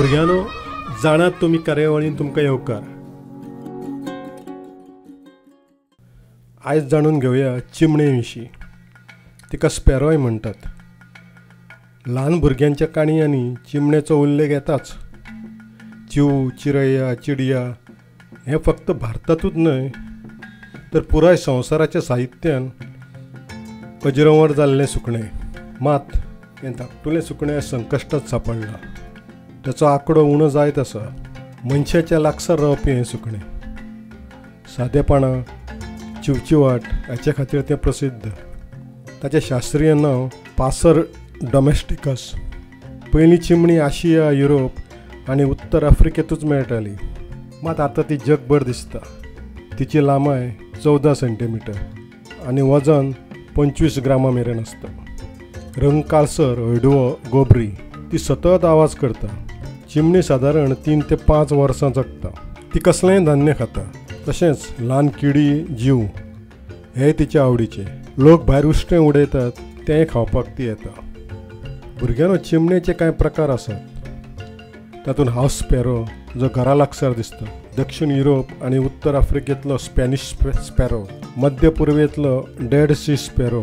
भुरग्यांनो, जाणात तुमी कार्यावळीन तुमकां येवकार. आयज जाणून घेवया चिमणे विशीं. तिका स्पॅरोय म्हणटात. ल्हान भुरग्यांच्या काणयांनी चिमणेचो उल्लेख येताच. चिव, चिरैया, चिडया हें फक्त भारतांतूच न्हय तर पुराय संवसाराच्या साहित्यान अजरंवर जाल्लें सुकणें. मात हें धाकटुलें सुकणें संकश्टांत सांपडलां. ताचो आंकडो उणो जायत आसा. मनशाच्या लागसार रावपी हें सुकणें. सादेपणां, चिवचिवाट हाचे खातीर तें प्रसिद्ध. ताचें शास्त्रीय नांव पासर डॉमेस्टिकस. पयलीं चिमणी आशिया, युरोप आनी उत्तर आफ्रिकेतूच मेळटाली. मात आतां ती जगभर दिसता. तिची लांबाय 14 सेंटीमीटर आनी वजन 25 ग्रामां मेरेन आसता. रंग काळसर, हळडुवो, गोबरी. ती सतत आवाज करता. चिमणी सादारण 3 ते 5 वर्सां जगता. ती कसलेंय धान्य खाता. तशेंच ल्हान किडी, जीव हेय तिच्या आवडीचे. लोक भायर उश्टें उडयतात तेंय खावपाक ती येता. भुरग्यांनो, चिमणेचे कांय प्रकार आसात. तातूंत हावस स्पॅरो जो घरा लागसार दिसता, दक्षिण युरोप आनी उत्तर आफ्रिकेंतलो स्पॅनिश स्पॅरो, मध्य पुर्वेंतलो डेड सी स्पॅरो,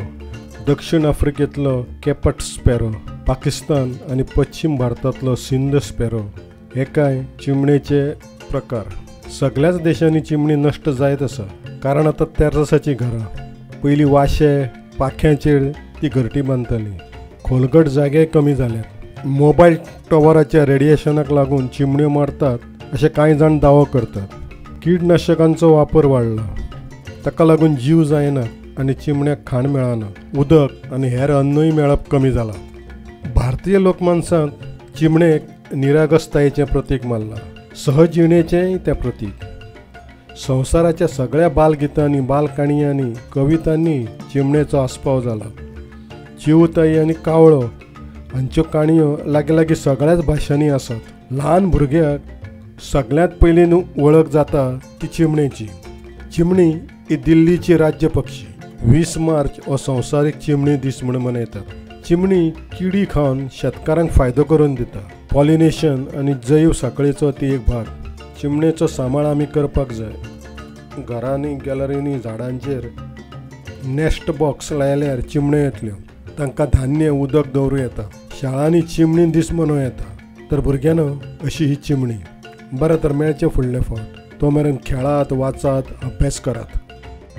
दक्षिण आफ्रिकेंतलो केपट स्पॅरो, पाकिस्तान आनी पश्चिम भारतांतलो सिंध स्पॅरो हे कांय चिमणेचे प्रकार. सगळ्याच देशांनी चिमणी नश्ट जायत आसा. कारण आतां तेर्रासाची घरां. पयलीं वाशे, पाख्यांचेर ती घरटी बांदताली. खोलगट जागे कमी जाल्यात. मोबायल टॉवराच्या रेडिएशनाक लागून चिमण्यो मरतात अशें कांय जाण दावो करतात. किडनाशकांचो वापर वाडला. ताका लागून जीव जायना आनी चिमण्याक खाण मेळना. उदक आनी हेर अन्नूय मेळप कमी जालां. भारतीय लोकमानसांत चिमणेक निरागसतायेचें प्रतीक मानलां. सहजिणेचेंय तें प्रतीक. संवसाराच्या सगळ्या बालगितांनी, बालकाणयांनी, कवितांनी चिमणेचो आस्पाव जाला. चिवताई आनी कावळो हांच्यो काणयो लागीं सगळ्याच भाशांनी आसात. ल्हान भुरग्याक सगळ्यांत पयलीं वळख जाता ती चिमणेची. चिमणी ही दिल्लीची राज्य पक्षी. 20 मार्च हो संवसारीक चिमणी दीस म्हूण मनयतात. चिमणी किडी खावन शेतकारांक फायदो करून दिता. पॉलिनेशन आनी जैव साखळेचो ती एक भाग. चिमणेचो सांबाळ आमी करपाक जाय. घरांनी, गॅलरीनी, झाडांचेर नेस्ट बॉक्स लायल्यार चिमण्यो येतल्यो. तांकां धान्य, उदक दवरूं येता. शाळांनी चिमणी दीस मनोवं येता. तर भुरग्यांनो, अशी ही चिमणी. बरें, तर मेळचें फुडले फावट. तो मेरेन खेळात, वाचात, अभ्यास करात.